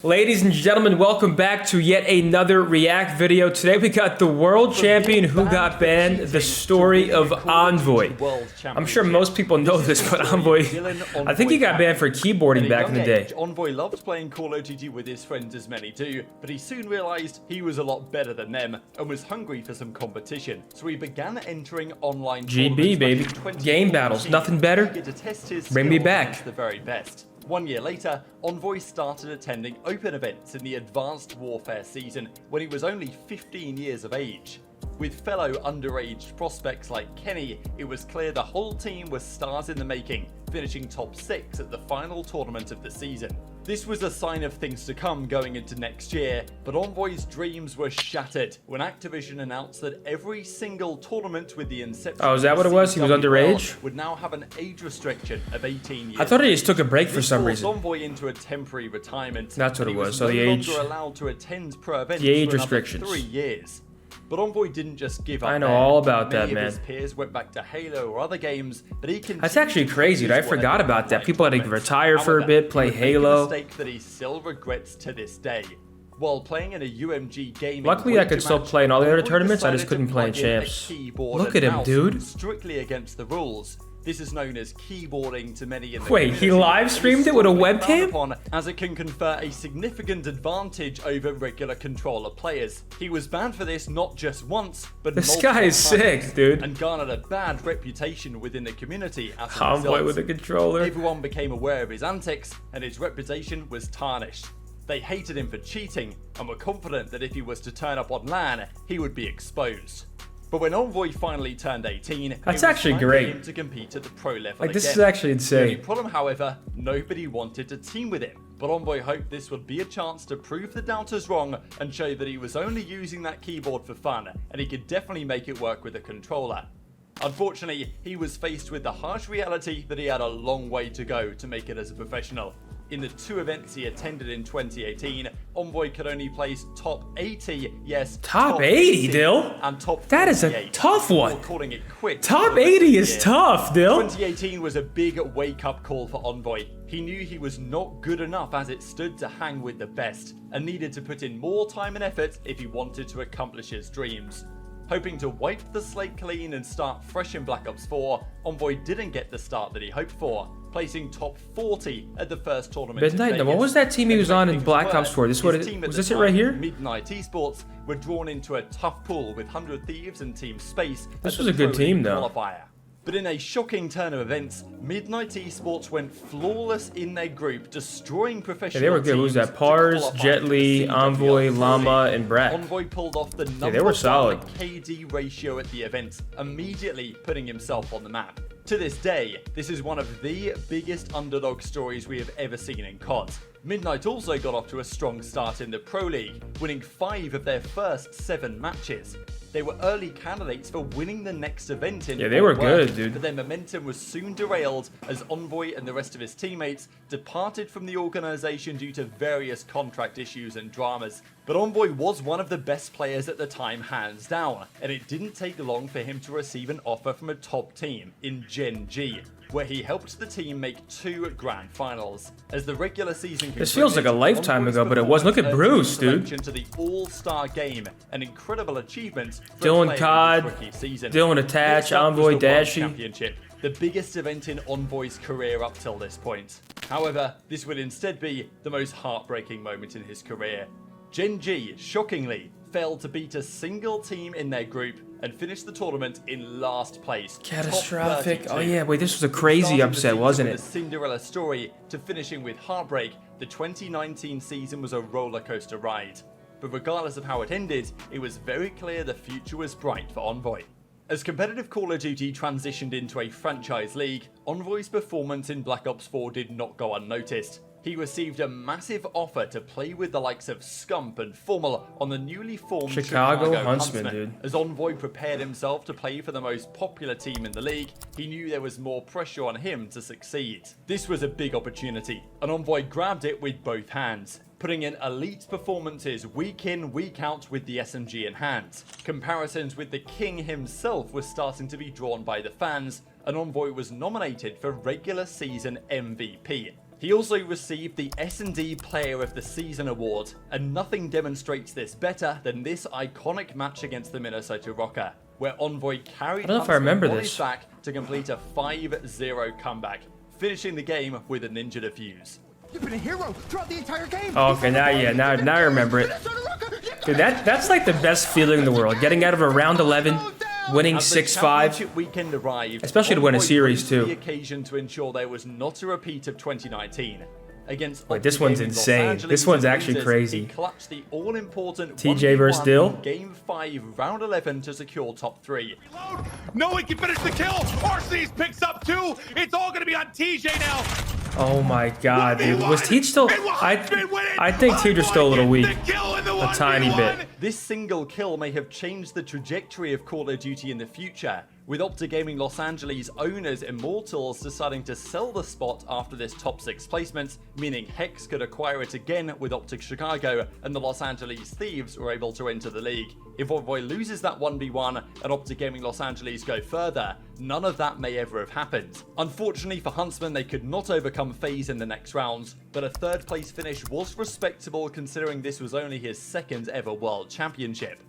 Ladies and gentlemen, welcome back to yet another React video. Today we got the world champion who got banned, the story of Envoy. I'm sure most people know this, but Envoy, I think he got banned for keyboarding back in the day. Envoy loved playing Call of Duty with his friends, as many do, but he soon realized he was a lot better than them and was hungry for some competition. So he began entering online GB, baby. Game battles, nothing better. Bring me back. The very best. 1 year later, Envoy started attending open events in the Advanced Warfare season when he was only 15 years of age. With fellow underage prospects like Kenny, it was clear the whole team was stars in the making, finishing top 6 at the final tournament of the season. This was a sign of things to come going into next year, but Envoy's dreams were shattered when Activision announced that every single tournament with the inception is that what it was? He was underage? Would now have an age restriction of 18 years. I thought he just took a break for some reason. Envoy into a temporary retirement. That's what it was. So no the age, longer allowed to attend pro events the age for restrictions. 3 years. But Envoy didn't just give up. I know there. all about Many that, man. Of his peers went back to Halo or other games, but he continued. That's actually crazy, dude. I forgot about that. People had to retire for a However, bit, play he Halo. made a mistake that he still regrets to this day. While playing in a UMG game, Luckily, I could still play in all the other tournaments. I just couldn't play in champs. Look at him, dude. Strictly against the rules. This is known as keyboarding to many in the Wait, he live streamed it with a webcam? As it can confer a significant advantage over regular controller players. He was banned for this not just once, but This multiple guy is times, sick, dude. and garnered a bad reputation within the community as a Envoy result. with a controller. Everyone became aware of his antics, and his reputation was tarnished. They hated him for cheating, and were confident that if he was to turn up on LAN, he would be exposed. But when Envoy finally turned 18, That's it was actually time for great. him to compete at the pro level Like, this again. is actually The only insane. problem, however, nobody wanted to team with him. But Envoy hoped this would be a chance to prove the doubters wrong and show that he was only using that keyboard for fun, and he could definitely make it work with a controller. Unfortunately, he was faced with the harsh reality that he had a long way to go to make it as a professional. In the 2 events he attended in 2018, Envoy could only place top 80, yes, Top 80, Dill? and top 48. That is a tough one. Before calling it quits Top for the rest of 80 the is year. tough, Dill. 2018 was a big wake-up call for Envoy. He knew he was not good enough as it stood to hang with the best, and needed to put in more time and effort if he wanted to accomplish his dreams. Hoping to wipe the slate clean and start fresh in Black Ops 4, Envoy didn't get the start that he hoped for, placing top 40 at the first tournament. Midnight? in What Vegas. was that team he was on in Black Ops 4? This His team at was the this it right time, here? Midnight Esports were drawn into a tough pool with 100 Thieves and Team Space. This as was the a good Pro team, League though. qualifier. But in a shocking turn of events, Midnight Esports went flawless in their group, destroying professional Yeah, they were good. Who was teams that? to Pars, qualify Jet for the Li, CWL Envoy, Pro Llama, League. and Brack. Envoy pulled off the number they were solid. 1 KD ratio at the event, immediately putting himself on the map. To this day, this is one of the biggest underdog stories we have ever seen in COD. Midnight also got off to a strong start in the Pro League, winning 5 of their first 7 matches. They were early candidates for winning the next event in Yeah, they were Fort Worth, good, dude. but their momentum was soon derailed as Envoy and the rest of his teammates departed from the organization due to various contract issues and dramas. But Envoy was one of the best players at the time, hands down, and it didn't take long for him to receive an offer from a top team in Gen G, where he helped the team make 2 grand finals. As the regular season This feels like a lifetime Envoy's ago, but it was. Look at performance Bruce, earned him dude. selection to the All-Star game, an incredible achievement for a Dylan player in Codd, his rookie season. Dylan Attach, Next up was Envoy the World Dashi. Championship, the biggest event in Envoy's career up till this point. However, this would instead be the most heartbreaking moment in his career. Gen G, shockingly, failed to beat a single team in their group and finished the tournament in last place. Catastrophic. Top Oh 32. yeah, wait, this was a From crazy starting the upset, season wasn't with it? a Cinderella story to finishing with heartbreak, the 2019 season was a roller coaster ride. But regardless of how it ended, it was very clear the future was bright for Envoy. As competitive Call of Duty transitioned into a franchise league, Envoy's performance in Black Ops 4 did not go unnoticed. He received a massive offer to play with the likes of Scump and Formel on the newly formed Chicago Huntsmen, dude. As Envoy prepared himself to play for the most popular team in the league, he knew there was more pressure on him to succeed. This was a big opportunity, and Envoy grabbed it with both hands, putting in elite performances week in, week out with the SMG in hand. Comparisons with the King himself were starting to be drawn by the fans, and Envoy was nominated for regular season MVP. He also received the S&D Player of the Season award, and nothing demonstrates this better than this iconic match against the Minnesota Rocker, where Envoy carried Huntsman on his back to complete a 5-0 comeback, finishing the game with a ninja defuse. You've been a hero throughout the entire game. Oh, okay, now I remember it. Dude, that's like the best feeling in the world. Getting out of a round 11, winning 6-5, especially to win a series too. The occasion to ensure there was not a repeat of 2019. Against Wait, this one's insane. This one's actually crazy. He clutched the all-important TJ versus Dill. Game 5, round 11 to secure top 3. No one can finish the kill. Arcees picks up 2. It's all going to be on TJ now. Oh my god, dude. Was Teach still... I think Teach was still a little weak. A tiny bit. This single kill may have changed the trajectory of Call of Duty in the future, with OpTic Gaming Los Angeles owners Immortals deciding to sell the spot after this top 6 placement, meaning Hex could acquire it again with OpTic Chicago, and the Los Angeles Thieves were able to enter the league. If Envoy loses that 1v1 and OpTic Gaming Los Angeles go further, none of that may ever have happened. Unfortunately for Huntsman, they could not overcome FaZe in the next rounds, but a 3rd place finish was respectable considering this was only his 2nd ever World Championship.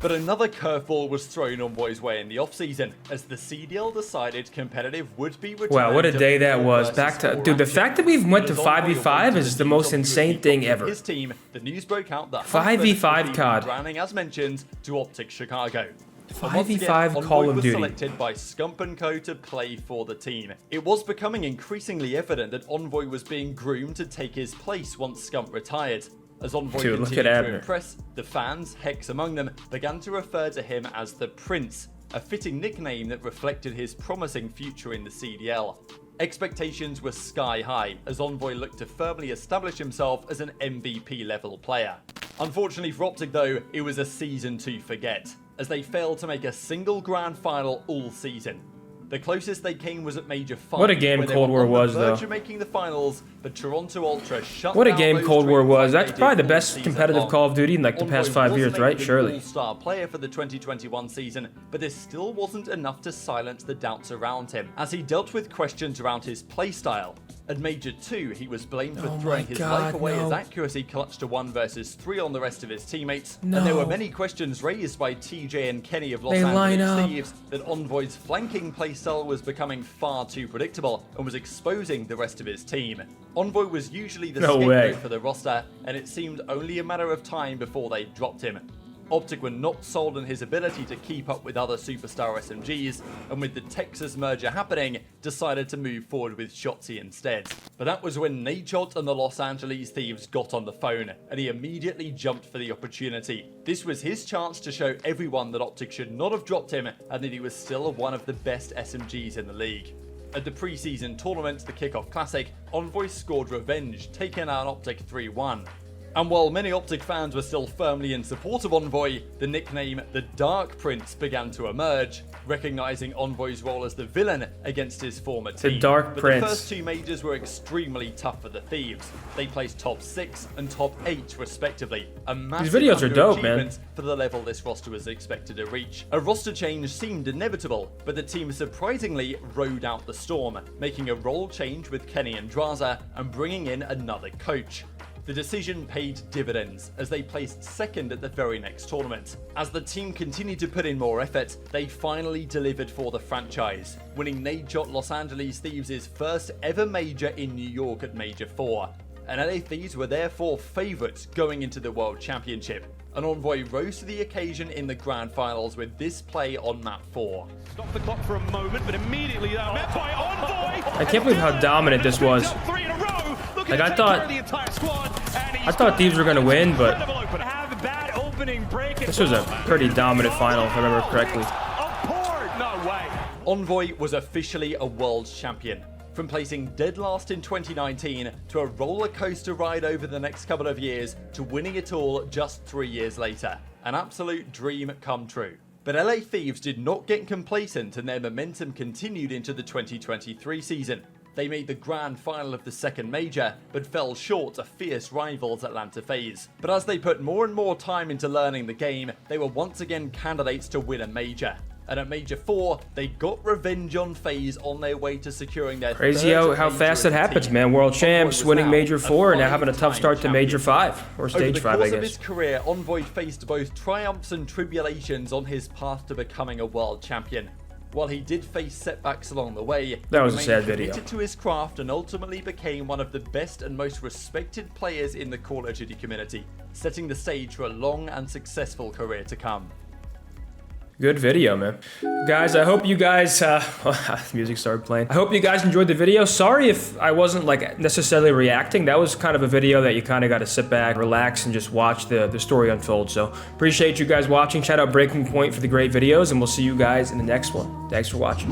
But another curveball was thrown Envoy's way in the offseason, as the CDL decided competitive would be returned. Wow, what a day that was. Back to... Dude, the fact that we've went to 5v5 is the most insane thing ever. His team, the news broke out that 5v5 COD. Branding, as mentioned, to OpTic Chicago. 5v5 Call of Duty. Selected by Scump & Co to play for the team. It was becoming increasingly evident that Envoy was being groomed to take his place once Scump retired. As Envoy continued to impress, the fans, Hex among them, began to refer to him as the Prince, a fitting nickname that reflected his promising future in the CDL. Expectations were sky high, as Envoy looked to firmly establish himself as an MVP level player. Unfortunately for OpTic though, it was a season to forget, as they failed to make a single grand final all season. The closest they came was at Major 5. What a game Cold War was, though. Making the finals, but Toronto Ultra shut what a game Cold War was. That's probably the best competitive Call of Duty in like the past 5 years, right? Surely. All-star player for the 2021 season, but this still wasn't enough to silence the doubts around him, as he dealt with questions around his playstyle. At Major 2, he was blamed for throwing his life away as accuracy clutched to 1 versus 3 on the rest of his teammates. And there were many questions raised by TJ and Kenny of Los Angeles Thieves that Envoy's flanking playstyle was becoming far too predictable and was exposing the rest of his team. Envoy was usually the scapegoat for the roster, and it seemed only a matter of time before they dropped him. OpTic were not sold on his ability to keep up with other superstar SMGs, and with the Texas merger happening, decided to move forward with Shotzzy instead. But that was when Nadeshot and the Los Angeles Thieves got on the phone, and he immediately jumped for the opportunity. This was his chance to show everyone that OpTic should not have dropped him, and that he was still one of the best SMGs in the league. At the preseason tournament, the Kickoff Classic, Envoy scored revenge, taking out OpTic 3-1. And while many OpTic fans were still firmly in support of Envoy, the nickname The Dark Prince began to emerge, recognizing Envoy's role as the villain against his former team. The Dark Prince. The first 2 majors were extremely tough for the Thieves. They placed top 6 and top 8 respectively. A massive These videos are dope, man. For the level this roster was expected to reach. A roster change seemed inevitable, but the team surprisingly rode out the storm, making a role change with Kenny and Draza and bringing in another coach. The decision paid dividends, as they placed 2nd at the very next tournament. As the team continued to put in more effort, they finally delivered for the franchise, winning Nadeshot Los Angeles Thieves' first ever major in New York at Major 4. And LA Thieves were therefore favourites going into the World Championship. And Envoy rose to the occasion in the Grand Finals with this play on map 4. Stop the clock for a moment, but immediately that met by Envoy. I can't believe how dominant this was. Like I thought Thieves were gonna win, but this was a pretty dominant final, if I remember correctly. Envoy was officially a world champion. From placing dead last in 2019 to a roller coaster ride over the next couple of years to winning it all just 3 years later. An absolute dream come true. But LA Thieves did not get complacent, and their momentum continued into the 2023 season. They made the grand final of the 2nd major, but fell short of fierce rivals Atlanta FaZe. But as they put more and more time into learning the game, they were once again candidates to win a major. And at Major 4, they got revenge on FaZe on their way to securing their Crazy third how major fast in it the happens, team. man. World Envoy champs was winning now Major a 4 and now having a tough five-time start to Major champion. 5, or Over Stage the 5, course I of his guess. career, Envoy faced both triumphs and tribulations on his path to becoming a world champion. While he did face setbacks along the way, That was he a sad remained video. committed to his craft and ultimately became one of the best and most respected players in the Call of Duty community, setting the stage for a long and successful career to come. Good video, man. Guys, I hope you guys, music started playing. I hope you guys enjoyed the video. Sorry if I wasn't like necessarily reacting. That was kind of a video that you kind of got to sit back, relax, and just watch the story unfold. So appreciate you guys watching. Shout out Breaking Point for the great videos, and we'll see you guys in the next one. Thanks for watching.